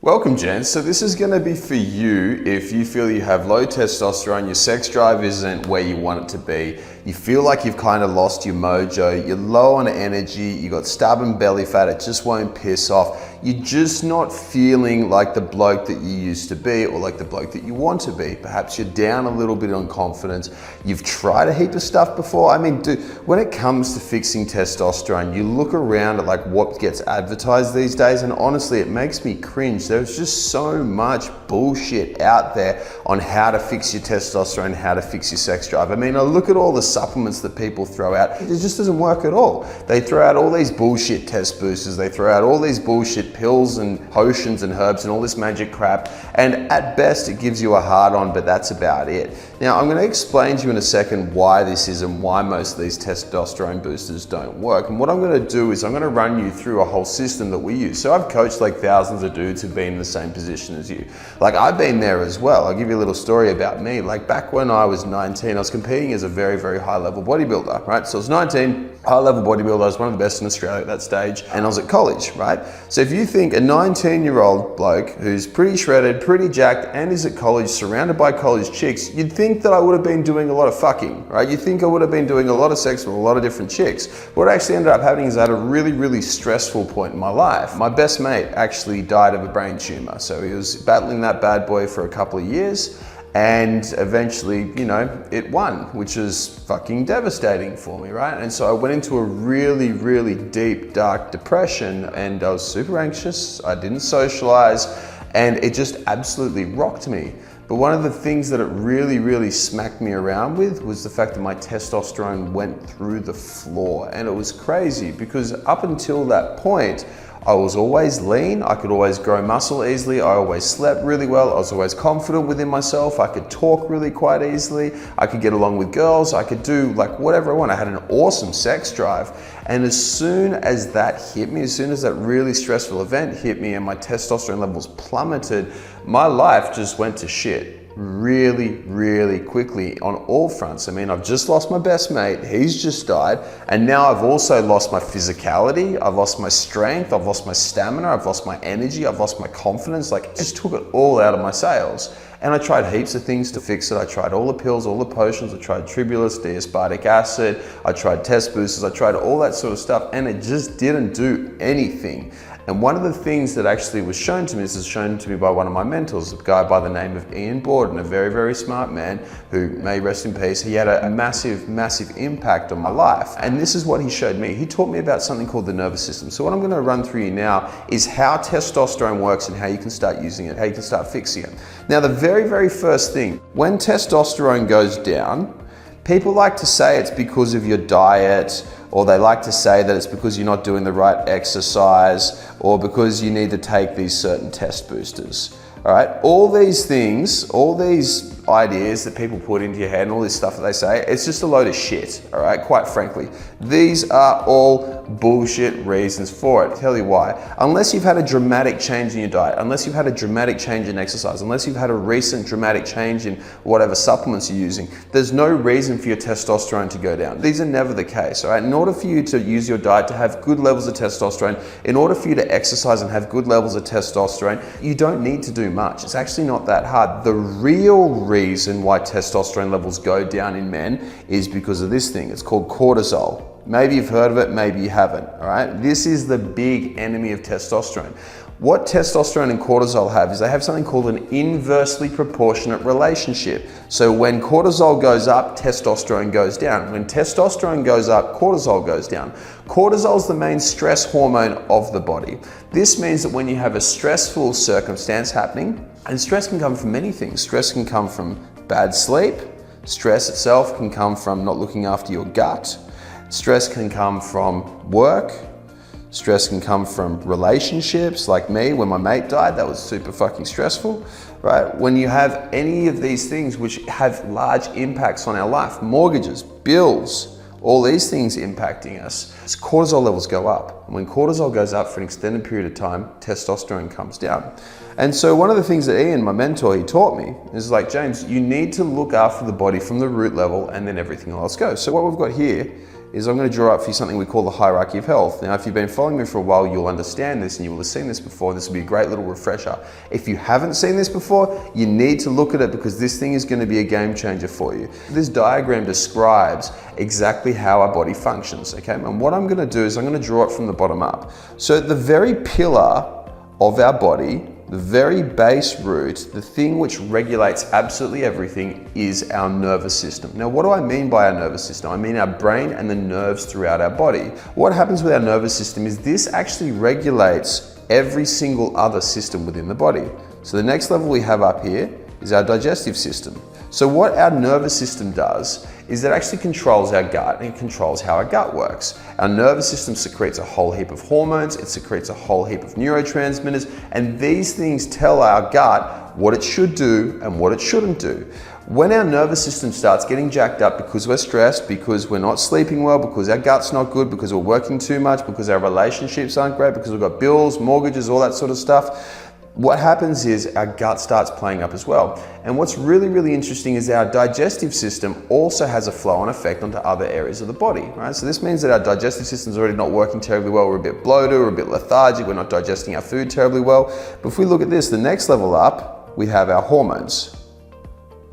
Welcome, gents. So this is going to be for you if you feel you have low testosterone, your sex drive isn't where you want it to be, you feel like you've kind of lost your mojo, you're low on energy, you got stubborn belly fat, it just won't piss off, you're just not feeling like the bloke that you used to be or like the bloke that you want to be. Perhaps you're down a little bit on confidence, you've tried a heap of stuff before. I mean, dude, when it comes to fixing testosterone, you look around at like what gets advertised these days and honestly, it makes me cringe. There's just so much bullshit out there on how to fix your testosterone, how to fix your sex drive. I mean, I look at all the supplements that people throw out, it just doesn't work at all. They throw out all these bullshit test boosters, they throw out all these bullshit pills and potions and herbs and all this magic crap, and at best it gives you a hard on, but that's about it. Now, I'm going to explain to you in a second why this is and why most of these testosterone boosters don't work. And what I'm going to do is I'm going to run you through a whole system that we use. So I've coached like thousands of dudes who've been in the same position as you. Like I've been there as well. I'll give you a little story about me. Like back when I was 19, I was competing as a very, very high level bodybuilder, right? So I was 19, high level bodybuilder. I was one of the best in Australia at that stage. And I was at college, right? So if you think a 19-year-old bloke who's pretty shredded, pretty jacked, and is at college, surrounded by college chicks, you'd think that I would have been doing a lot of fucking, right? You'd think I would have been doing a lot of sex with a lot of different chicks. What actually ended up happening is I had a really, really stressful point in my life. My best mate actually died of a brain tumor. So he was battling that bad boy for a couple of years. And eventually, you know, it won, which is fucking devastating for me, right? And so I went into a really, really deep, dark depression and I was super anxious. I didn't socialize and it just absolutely rocked me. But one of the things that it really, really smacked me around with was the fact that my testosterone went through the floor. And it was crazy because up until that point, I was always lean, I could always grow muscle easily, I always slept really well, I was always confident within myself, I could talk really quite easily, I could get along with girls, I could do like whatever I want. I had an awesome sex drive. And as soon as that hit me, as soon as that really stressful event hit me and my testosterone levels plummeted, my life just went to shit really, really quickly on all fronts. I mean, I've just lost my best mate, he's just died, and now I've also lost my physicality, I've lost my strength, I've lost my stamina, I've lost my energy, I've lost my confidence, like it just took it all out of my sails. And I tried heaps of things to fix it. I tried all the pills, all the potions, I tried tribulus, D-aspartic acid, I tried test boosters, I tried all that sort of stuff, and it just didn't do anything. And one of the things that actually was shown to me, this is shown to me by one of my mentors, a guy by the name of Ian Borden, a very, very smart man who may rest in peace. He had a massive, massive impact on my life. And this is what he showed me. He taught me about something called the nervous system. So what I'm gonna run through you now is how testosterone works and how you can start using it, how you can start fixing it. Now, the very, very first thing, when testosterone goes down, people like to say it's because of your diet, or they like to say that it's because you're not doing the right exercise, or because you need to take these certain test boosters. All right, all these things, all these ideas that people put into your head and all this stuff that they say, it's just a load of shit, all right, quite frankly. These are all bullshit reasons for it. I'll tell you why. Unless you've had a dramatic change in your diet, unless you've had a dramatic change in exercise, unless you've had a recent dramatic change in whatever supplements you're using, there's no reason for your testosterone to go down. These are never the case, all right? In order for you to use your diet to have good levels of testosterone, in order for you to exercise and have good levels of testosterone, you don't need to do much. It's actually not that hard. The real reason why testosterone levels go down in men is because of this thing. It's called cortisol. Maybe you've heard of it, maybe you haven't, all right? This is the big enemy of testosterone. What testosterone and cortisol have is they have something called an inversely proportionate relationship. So when cortisol goes up, testosterone goes down. When testosterone goes up, cortisol goes down. Cortisol is the main stress hormone of the body. This means that when you have a stressful circumstance happening, and stress can come from many things. Stress can come from bad sleep. Stress itself can come from not looking after your gut. Stress can come from work. Stress can come from relationships, like me, when my mate died, that was super fucking stressful, right? When you have any of these things which have large impacts on our life, mortgages, bills, all these things impacting us, cortisol levels go up. When cortisol goes up for an extended period of time, testosterone comes down. And so one of the things that Ian, my mentor, he taught me is like, James, you need to look after the body from the root level and then everything else goes. So what we've got here is I'm going to draw up for you something we call the hierarchy of health. Now, if you've been following me for a while, you'll understand this and you will have seen this before. This will be a great little refresher. If you haven't seen this before, you need to look at it because this thing is going to be a game changer for you. This diagram describes exactly how our body functions, okay? And what I'm going to do is I'm going to draw it from the bottom up. So the very pillar of our body, the very base root, the thing which regulates absolutely everything is our nervous system. Now, what do I mean by our nervous system? I mean our brain and the nerves throughout our body. What happens with our nervous system is this actually regulates every single other system within the body. So the next level we have up here is our digestive system. So what our nervous system does is it actually controls our gut and it controls how our gut works. Our nervous system secretes a whole heap of hormones, it secretes a whole heap of neurotransmitters, and these things tell our gut what it should do and what it shouldn't do. When our nervous system starts getting jacked up because we're stressed, because we're not sleeping well, because our gut's not good, because we're working too much, because our relationships aren't great, because we've got bills, mortgages, all that sort of stuff, what happens is our gut starts playing up as well. And what's really, really interesting is our digestive system also has a flow-on effect onto other areas of the body, right? So this means that our digestive system is already not working terribly well. We're a bit bloated, we're a bit lethargic, we're not digesting our food terribly well. But if we look at this, the next level up, we have our hormones.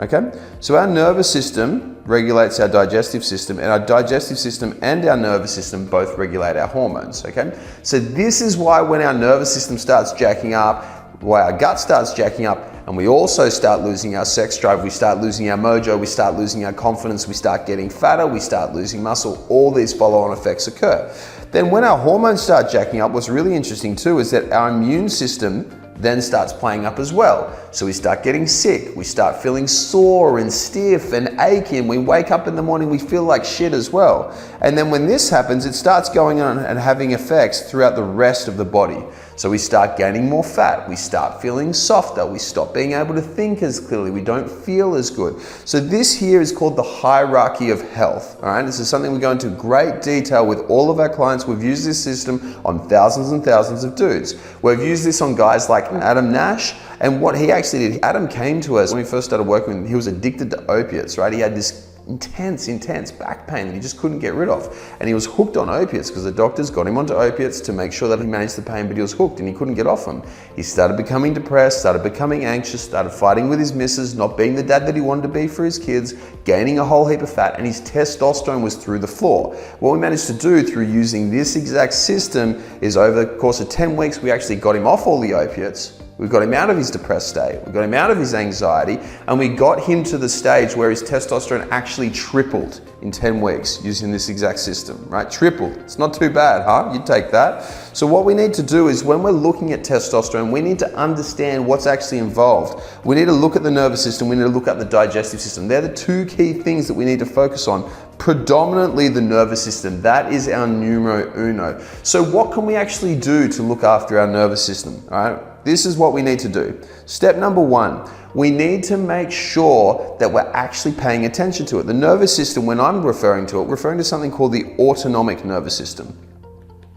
Okay? So our nervous system regulates our digestive system, and our digestive system and our nervous system both regulate our hormones, okay? So this is why when our nervous system starts jacking up, why our gut starts jacking up, and we also start losing our sex drive, we start losing our mojo, we start losing our confidence, we start getting fatter, we start losing muscle, all these follow-on effects occur. Then when our hormones start jacking up, what's really interesting too is that our immune system then starts playing up as well. So we start getting sick, we start feeling sore and stiff and achy, we wake up in the morning, we feel like shit as well. And then when this happens, it starts going on and having effects throughout the rest of the body. So we start gaining more fat, we start feeling softer, we stop being able to think as clearly, we don't feel as good. So this here is called the hierarchy of health, all right? This is something we go into great detail with all of our clients. We've used this system on thousands and thousands of dudes. We've used this on guys like Adam Nash, and what he actually did, Adam came to us when we first started working with him. He was addicted to opiates, right? He had this intense back pain that he just couldn't get rid of. And he was hooked on opiates because the doctors got him onto opiates to make sure that he managed the pain, but he was hooked and he couldn't get off them. He started becoming depressed, started becoming anxious, started fighting with his missus, not being the dad that he wanted to be for his kids, gaining a whole heap of fat, and his testosterone was through the floor. What we managed to do through using this exact system is over the course of 10 weeks, we actually got him off all the opiates. We got him out of his depressed state, we got him out of his anxiety, and we got him to the stage where his testosterone actually tripled in 10 weeks using this exact system, right? Tripled. It's not too bad, huh? You'd take that. So what we need to do is when we're looking at testosterone, we need to understand what's actually involved. We need to look at the nervous system, we need to look at the digestive system. They're the two key things that we need to focus on. Predominantly the nervous system. That is our numero uno. So what can we actually do to look after our nervous system, all right? This is what we need to do. Step number one, we need to make sure that we're actually paying attention to it. The nervous system, when I'm referring to something called the autonomic nervous system.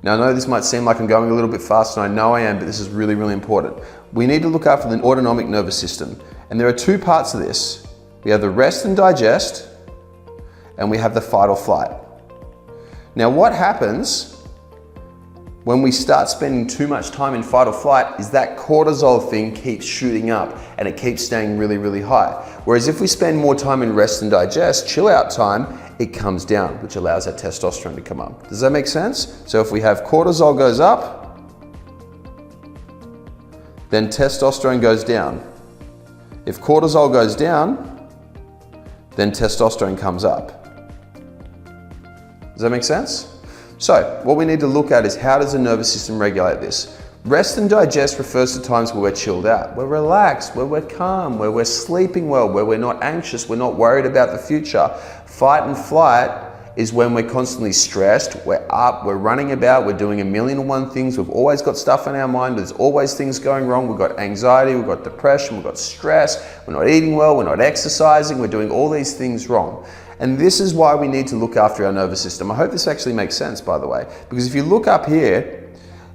Now I know this might seem like I'm going a little bit fast, and I know I am, but this is really, really important. We need to look after the autonomic nervous system. And there are two parts to this. We have the rest and digest, and we have the fight or flight. Now what happens when we start spending too much time in fight or flight is that cortisol thing keeps shooting up and it keeps staying really, really high. Whereas if we spend more time in rest and digest, chill out time, it comes down, which allows our testosterone to come up. Does that make sense? So if we have cortisol goes up, then testosterone goes down. If cortisol goes down, then testosterone comes up. Does that make sense? So what we need to look at is how does the nervous system regulate this? Rest and digest refers to times where we're chilled out, we're relaxed, where we're calm, where we're sleeping well, where we're not anxious, we're not worried about the future. Fight and flight is when we're constantly stressed, we're up, we're running about, we're doing a million and one things, we've always got stuff in our mind, there's always things going wrong, we've got anxiety, we've got depression, we've got stress, we're not eating well, we're not exercising, we're doing all these things wrong. And this is why we need to look after our nervous system. I hope this actually makes sense, by the way, because if you look up here,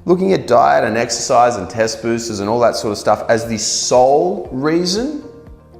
looking at diet and exercise and test boosters and all that sort of stuff as the sole reason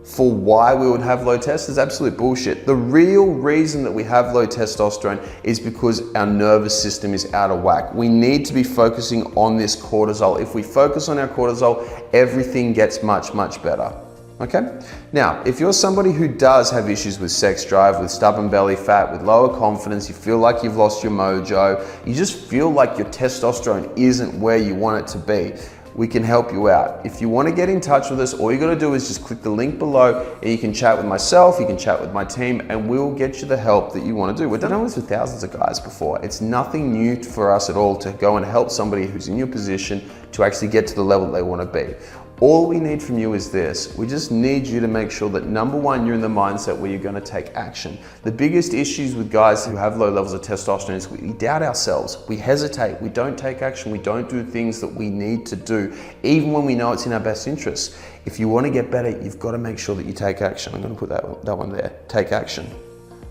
for why we would have low test is absolute bullshit. The real reason that we have low testosterone is because our nervous system is out of whack. We need to be focusing on this cortisol. If we focus on our cortisol, everything gets much, much better. Okay? Now, if you're somebody who does have issues with sex drive, with stubborn belly fat, with lower confidence, you feel like you've lost your mojo, you just feel like your testosterone isn't where you want it to be, we can help you out. If you want to get in touch with us, all you got to do is just click the link below and you can chat with myself, you can chat with my team, and we'll get you the help that you want to do. We've done this with thousands of guys before. It's nothing new for us at all to go and help somebody who's in your position to actually get to the level they want to be. All we need from you is this. We just need you to make sure that number one, you're in the mindset where you're going to take action. The biggest issues with guys who have low levels of testosterone is we doubt ourselves. We hesitate. We don't take action. We don't do things that we need to do, even when we know it's in our best interests. If you want to get better, you've got to make sure that you take action. I'm going to put that one there. Take action.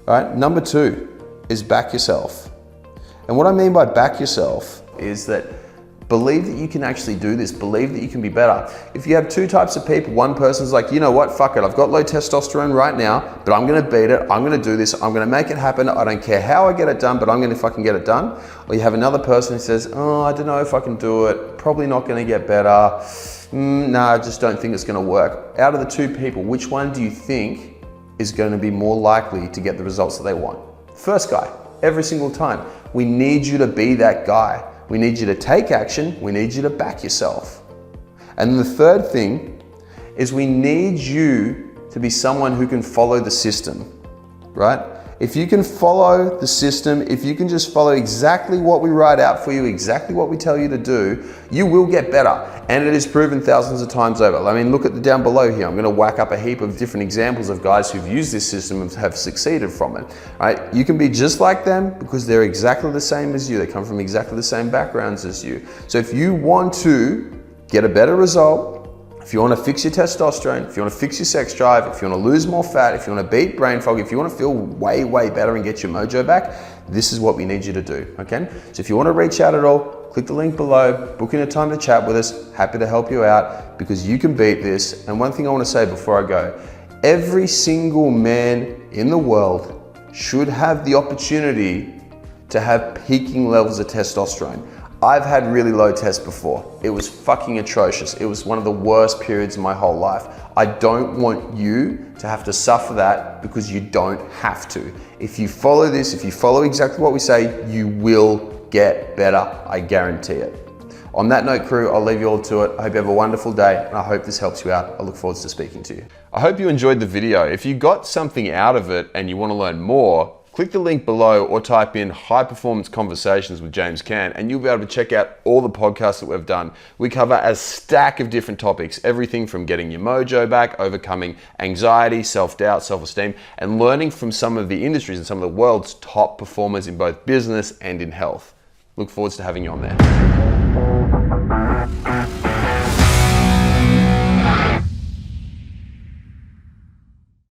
All right. Number two is back yourself. And what I mean by back yourself is that believe that you can actually do this. Believe that you can be better. If you have two types of people, one person's like, you know what, fuck it, I've got low testosterone right now, but I'm gonna beat it, I'm gonna do this, I'm gonna make it happen, I don't care how I get it done, but I'm gonna fucking get it done. Or you have another person who says, oh, I don't know if I can do it, probably not gonna get better, no, I just don't think it's gonna work. Out of the two people, which one do you think is gonna be more likely to get the results that they want? First guy, every single time. We need you to be that guy. We need you to take action. We need you to back yourself. And the third thing is we need you to be someone who can follow the system, right? If you can follow the system, if you can just follow exactly what we write out for you, exactly what we tell you to do, you will get better. And it is proven thousands of times over. I mean, look at the down below here. I'm going to whack up a heap of different examples of guys who've used this system and have succeeded from it. Right? You can be just like them because they're exactly the same as you. They come from exactly the same backgrounds as you. So if you want to get a better result, if you want to fix your testosterone, if you want to fix your sex drive, if you want to lose more fat, if you want to beat brain fog, if you want to feel way, way better and get your mojo back, this is what we need you to do, okay? So if you want to reach out at all, click the link below, book in a time to chat with us. Happy to help you out because you can beat this. And one thing I want to say before I go, every single man in the world should have the opportunity to have peaking levels of testosterone. I've had really low tests before. It was fucking atrocious. It was one of the worst periods in my whole life. I don't want you to have to suffer that because you don't have to. If you follow this, if you follow exactly what we say, you will get better. I guarantee it. On that note, crew, I'll leave you all to it. I hope you have a wonderful day and I hope this helps you out. I look forward to speaking to you. I hope you enjoyed the video. If you got something out of it and you want to learn more, click the link below or type in High Performance Conversations with James Cant and you'll be able to check out all the podcasts that we've done. We cover a stack of different topics, everything from getting your mojo back, overcoming anxiety, self-doubt, self-esteem, and learning from some of the industries and some of the world's top performers in both business and in health. Look forward to having you on there.